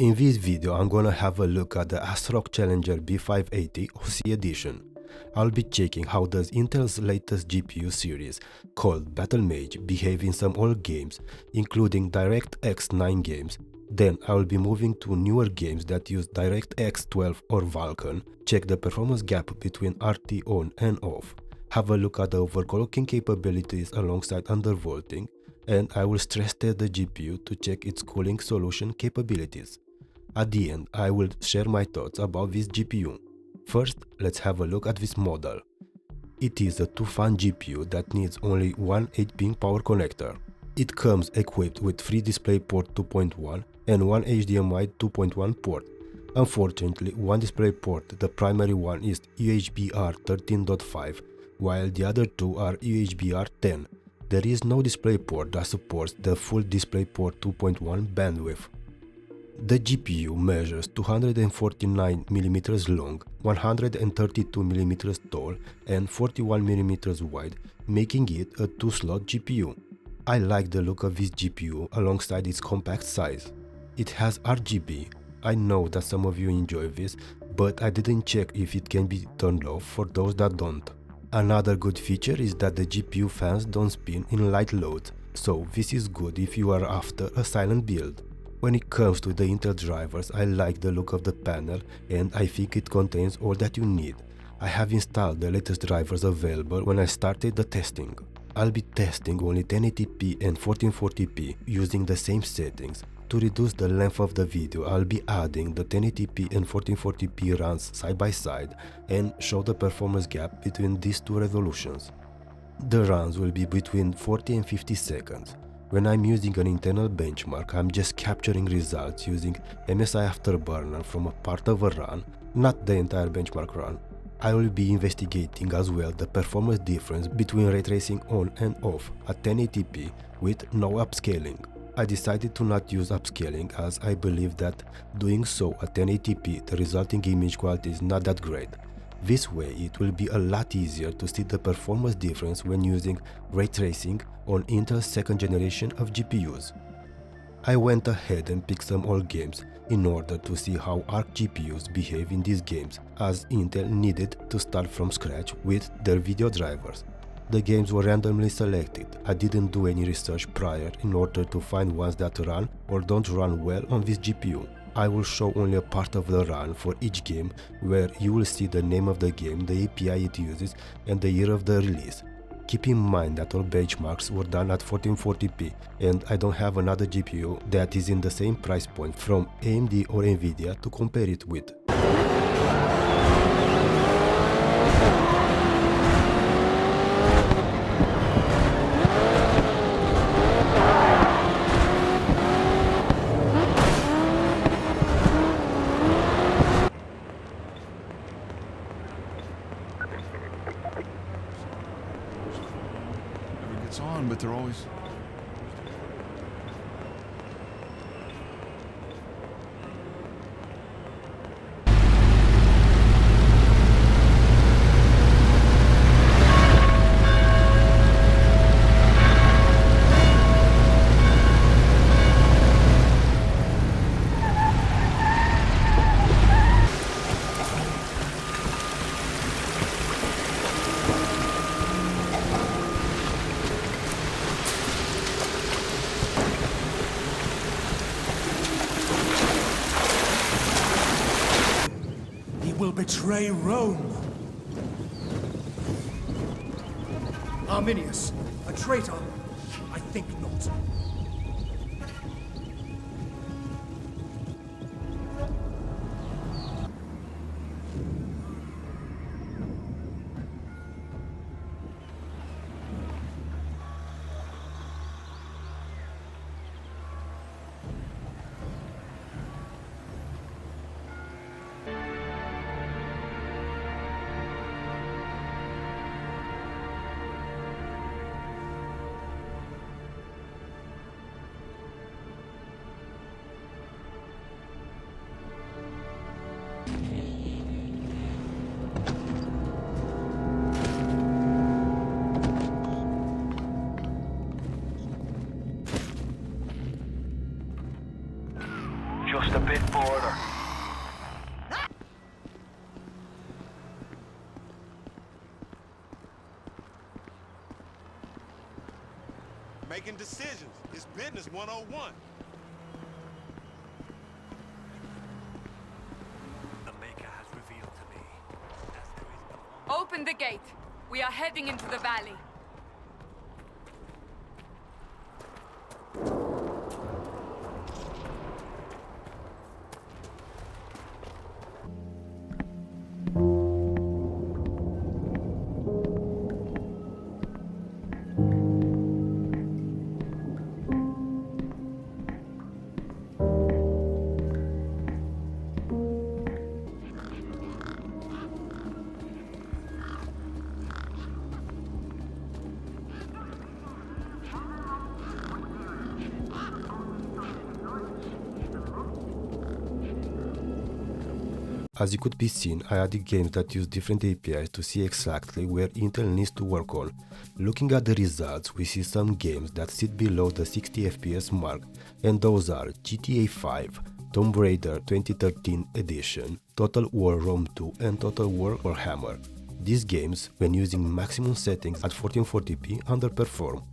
In this video I'm gonna have a look at the ASRock Challenger B580 OC Edition. I'll be checking how does Intel's latest GPU series, called Battlemage, behave in some old games, including DirectX 9 games. Then I will be moving to newer games that use DirectX 12 or Vulcan, check the performance gap between RT on and off, have a look at the overclocking capabilities alongside undervolting, and I will stress test the GPU to check its cooling solution capabilities. At the end, I will share my thoughts about this GPU. First, let's have a look at this model. It is a 2-fan GPU that needs only one 8-pin power connector. It comes equipped with 3 DisplayPort 2.1 and one HDMI 2.1 port. Unfortunately, one DisplayPort, the primary one, is UHBR 13.5, while the other two are UHBR 10. There is no DisplayPort that supports the full DisplayPort 2.1 bandwidth. The GPU measures 249mm long, 132mm tall and 41mm wide, making it a 2-slot GPU. I like the look of this GPU alongside its compact size. It has RGB. I know that some of you enjoy this, but I didn't check if it can be turned off for those that don't. Another good feature is that the GPU fans don't spin in light loads, so this is good if you are after a silent build. When it comes to the Intel drivers, I like the look of the panel and I think it contains all that you need. I have installed the latest drivers available when I started the testing. I'll be testing only 1080p and 1440p using the same settings. To reduce the length of the video, I'll be adding the 1080p and 1440p runs side by side and show the performance gap between these two resolutions. The runs will be between 40 and 50 seconds. When I'm using an internal benchmark, I'm just capturing results using MSI Afterburner from a part of a run, not the entire benchmark run. I will be investigating as well the performance difference between ray tracing on and off at 1080p with no upscaling. I decided to not use upscaling as I believe that doing so at 1080p the resulting image quality is not that great. This way it will be a lot easier to see the performance difference when using ray tracing on Intel's second generation of GPUs. I went ahead and picked some old games in order to see how Arc GPUs behave in these games, as Intel needed to start from scratch with their video drivers. The games were randomly selected. I didn't do any research prior in order to find ones that run or don't run well on this GPU. I will show only a part of the run for each game, where you will see the name of the game, the API it uses and the year of the release. Keep in mind that all benchmarks were done at 1440p and I don't have another GPU that is in the same price point from AMD or Nvidia to compare it with. But they're always... will betray Rome. Arminius, a traitor? I think not. waiting for order. Making decisions. It's business 101. The Maker has revealed to me. Open the gate. We are heading into the valley. As it could be seen, I added games that use different APIs to see exactly where Intel needs to work on. Looking at the results, we see some games that sit below the 60 FPS mark, and those are GTA 5, Tomb Raider 2013 edition, Total War Rome 2 and Total War Warhammer. These games, when using maximum settings at 1440p, underperform.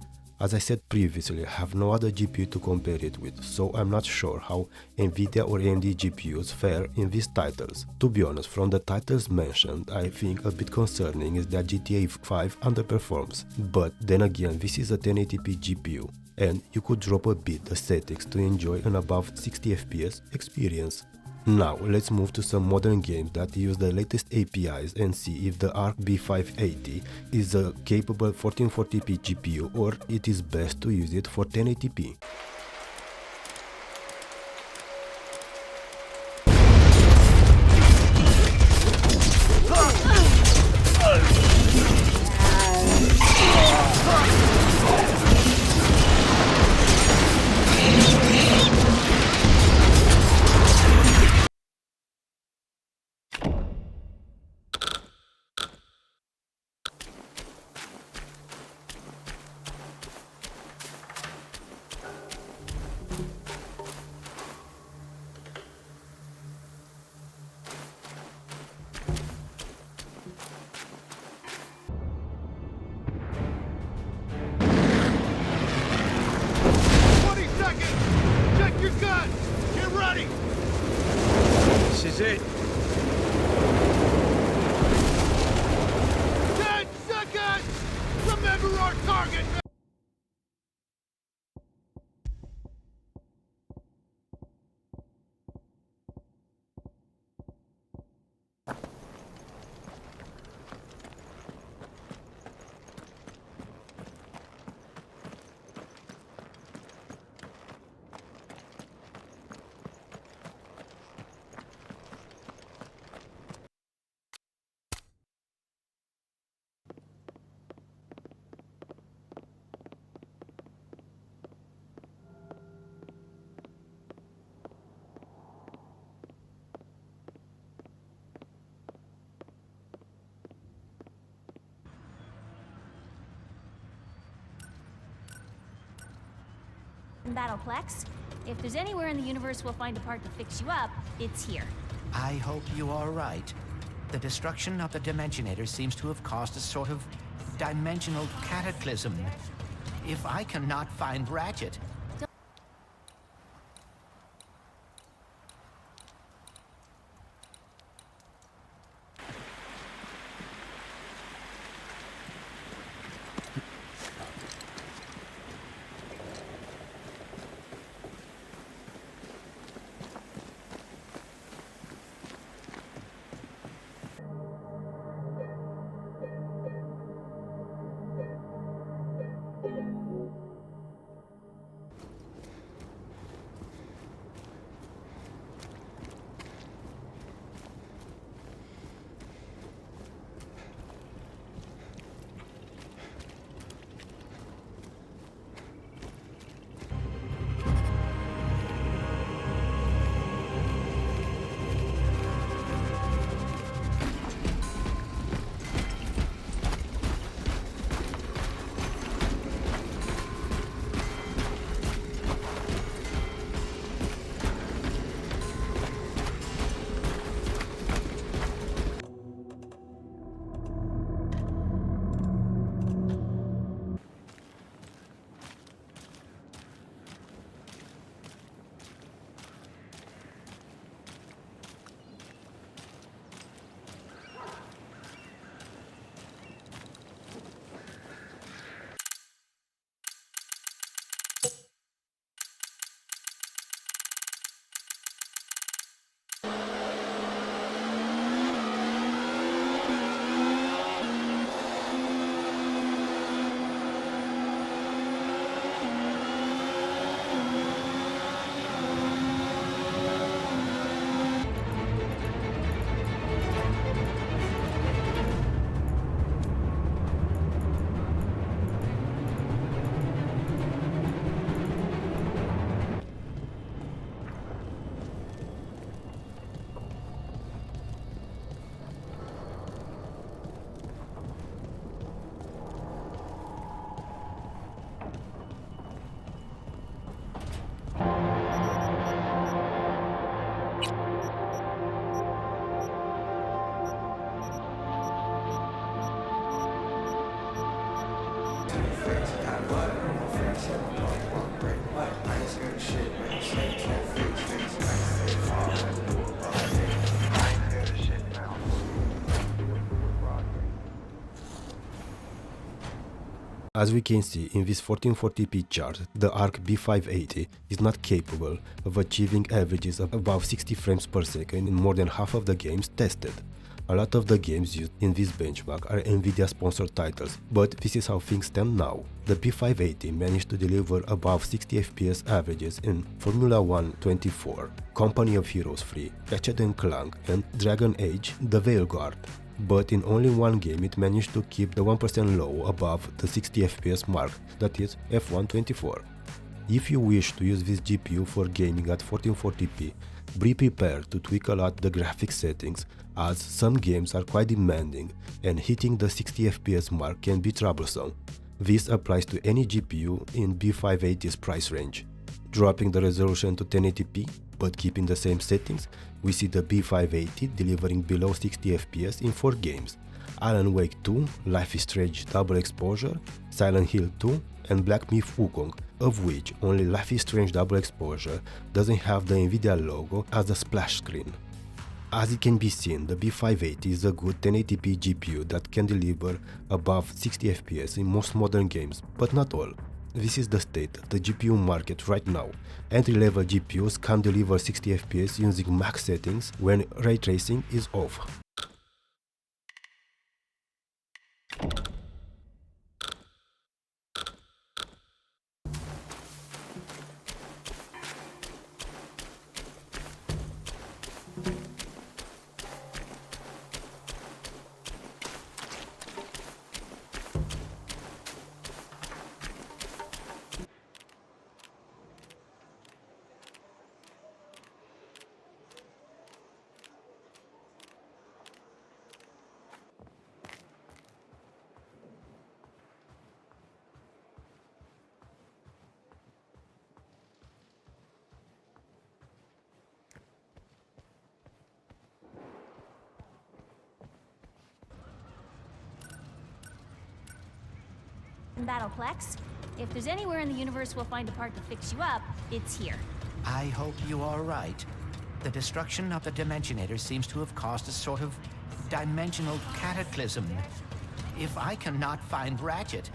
As I said previously, I have no other GPU to compare it with, so I'm not sure how Nvidia or AMD GPUs fare in these titles. To be honest, from the titles mentioned, I think a bit concerning is that GTA 5 underperforms. But then again, this is a 1080p GPU, and you could drop a bit the settings to enjoy an above 60 FPS experience. Now, let's move to some modern games that use the latest APIs and see if the Arc B580 is a capable 1440p GPU or it is best to use it for 1080p. This is it. 10 seconds! Remember our target! Battleplex. If there's anywhere in the universe we'll find a part to fix you up, it's here. I hope you are right. The destruction of the Dimensionator seems to have caused a sort of dimensional cataclysm. If I cannot find Ratchet, As we can see in this 1440p chart, the Arc B580 is not capable of achieving averages of above 60 frames per second in more than half of the games tested. A lot of the games used in this benchmark are Nvidia sponsored titles, but this is how things stand now. The B580 managed to deliver above 60 FPS averages in Formula 1 24, Company of Heroes 3, Ratchet and Clank, and Dragon Age: The Veilguard. But in only one game it managed to keep the 1% low above the 60 FPS mark, that is F124. If you wish to use this GPU for gaming at 1440p, be prepared to tweak a lot the graphics settings, as some games are quite demanding and hitting the 60 FPS mark can be troublesome. This applies to any GPU in B580's price range. Dropping the resolution to 1080p but keeping the same settings, we see the B580 delivering below 60 FPS in 4 games: Alan Wake 2, Life is Strange Double Exposure, Silent Hill 2, and Black Myth Wukong, of which only Life is Strange Double Exposure doesn't have the Nvidia logo as a splash screen. As it can be seen, the B580 is a good 1080p GPU that can deliver above 60 FPS in most modern games, but not all. This is the state of the GPU market right now. Entry-level GPUs can't deliver 60 FPS using max settings when ray tracing is off. Battleplex. If there's anywhere in the universe we'll find a part to fix you up, it's here. I hope you are right. The destruction of the Dimensionator seems to have caused a sort of dimensional cataclysm. If I cannot find Ratchet,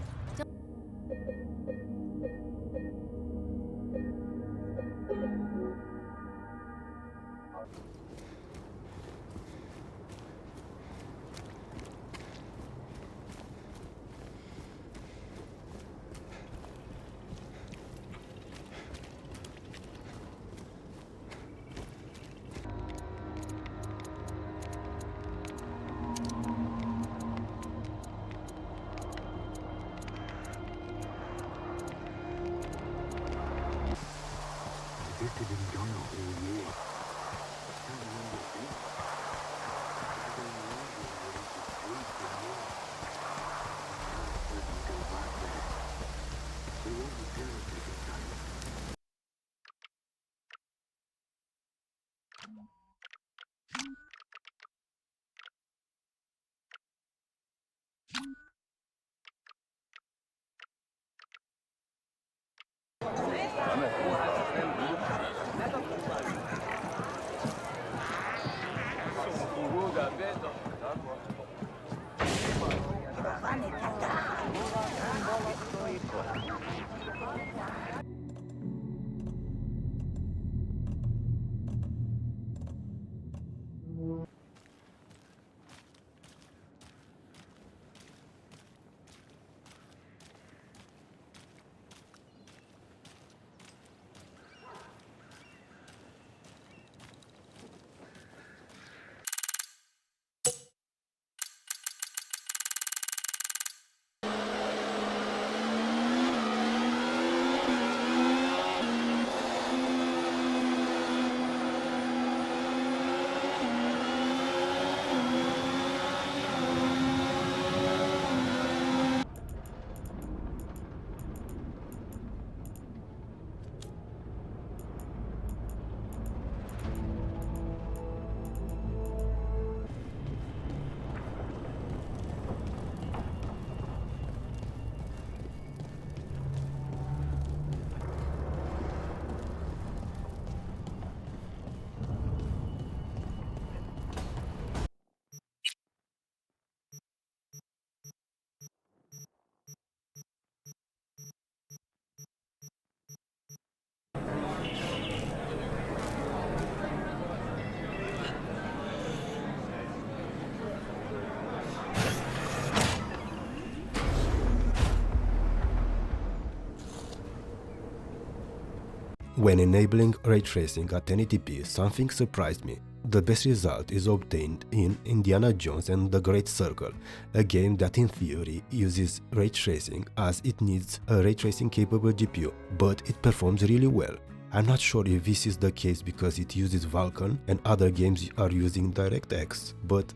When enabling ray tracing at 1080p, something surprised me. The best result is obtained in Indiana Jones and the Great Circle, a game that in theory uses ray tracing as it needs a ray tracing capable GPU, but it performs really well. I'm not sure if this is the case because it uses Vulcan and other games are using DirectX, but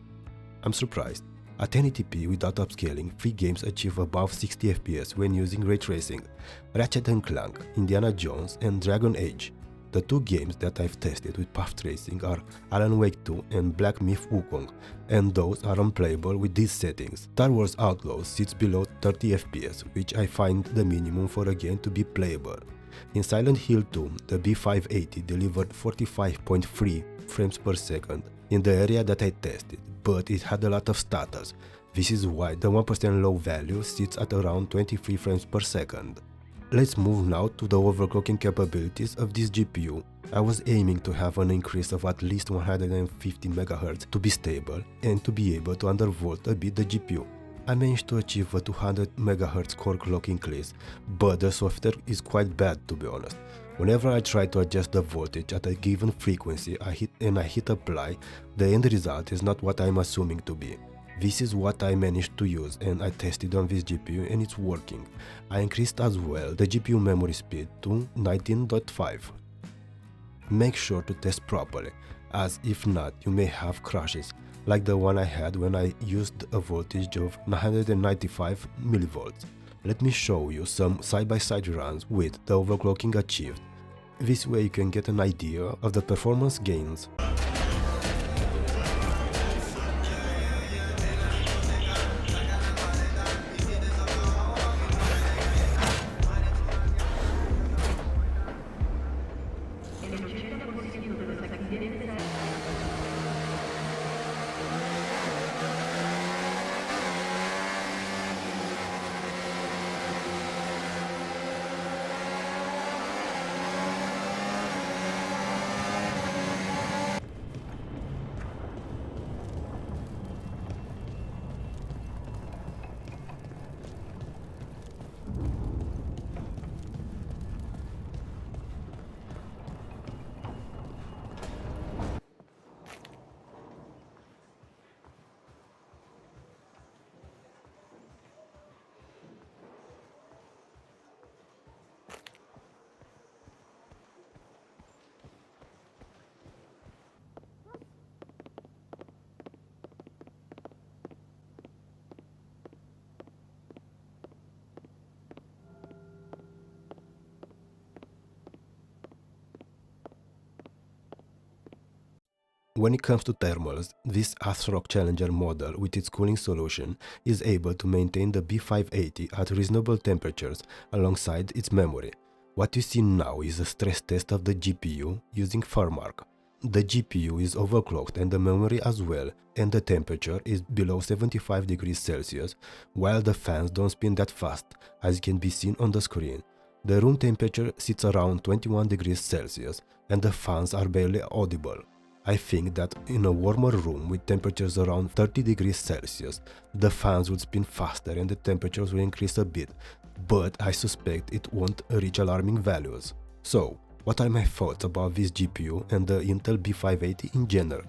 I'm surprised. At 1080p without upscaling, 3 games achieve above 60 FPS when using ray tracing: Ratchet and Clank, Indiana Jones, and Dragon Age. The 2 games that I've tested with path tracing are Alan Wake 2 and Black Myth Wukong, and those are unplayable with these settings. Star Wars Outlaws sits below 30 FPS, which I find the minimum for a game to be playable. In Silent Hill 2, the B580 delivered 45.3 frames per second in the area that I tested, but it had a lot of stutters. This is why the 1% low value sits at around 23 frames per second. Let's move now to the overclocking capabilities of this GPU. I was aiming to have an increase of at least 150 MHz to be stable and to be able to undervolt a bit the GPU. I managed to achieve a 200 MHz core clock increase, but the software is quite bad, to be honest. Whenever I try to adjust the voltage at a given frequency I hit apply, the end result is not what I'm assuming to be. This is what I managed to use and I tested on this GPU and it's working. I increased as well the GPU memory speed to 19.5. Make sure to test properly, as if not you may have crashes, like the one I had when I used a voltage of 995 mV. Let me show you some side-by-side runs with the overclocking achieved. This way you can get an idea of the performance gains. When it comes to thermals, this ASrock Challenger model with its cooling solution is able to maintain the B580 at reasonable temperatures alongside its memory. What you see now is a stress test of the GPU using FarmArc. The GPU is overclocked and the memory as well, and the temperature is below 75 degrees Celsius, while the fans don't spin that fast, as can be seen on the screen. The room temperature sits around 21 degrees Celsius and the fans are barely audible. I think that in a warmer room with temperatures around 30 degrees Celsius, the fans would spin faster and the temperatures will increase a bit, but I suspect it won't reach alarming values. So, what are my thoughts about this GPU and the Intel B580 in general?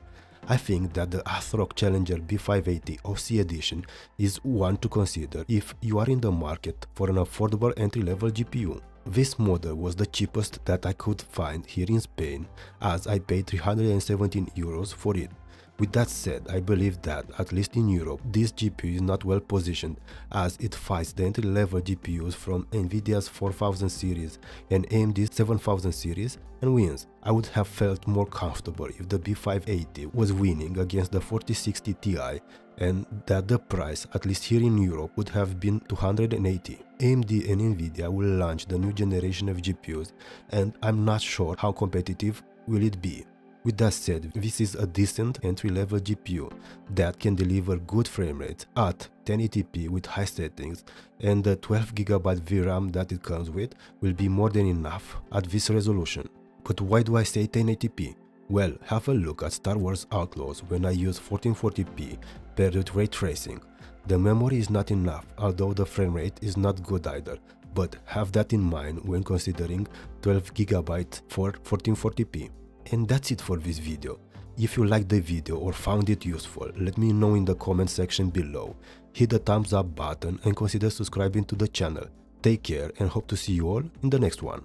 I think that the ASrock Challenger B580 OC Edition is one to consider if you are in the market for an affordable entry-level GPU. This model was the cheapest that I could find here in Spain, as I paid 317 euros for it. With that said, I believe that, at least in Europe, this GPU is not well positioned, as it fights the entry-level GPUs from Nvidia's 4000 series and AMD's 7000 series and wins. I would have felt more comfortable if the B580 was winning against the 4060 Ti, and that the price, at least here in Europe, would have been 280. AMD and Nvidia will launch the new generation of GPUs, and I'm not sure how competitive will it be. With that said, this is a decent entry-level GPU that can deliver good frame rates at 1080p with high settings, and the 12GB VRAM that it comes with will be more than enough at this resolution. But why do I say 1080p? Well, have a look at Star Wars Outlaws when I use 1440p paired with ray tracing. The memory is not enough, although the frame rate is not good either, but have that in mind when considering 12GB for 1440p. And that's it for this video. If you liked the video or found it useful, let me know in the comment section below. Hit the thumbs up button and consider subscribing to the channel. Take care and hope to see you all in the next one.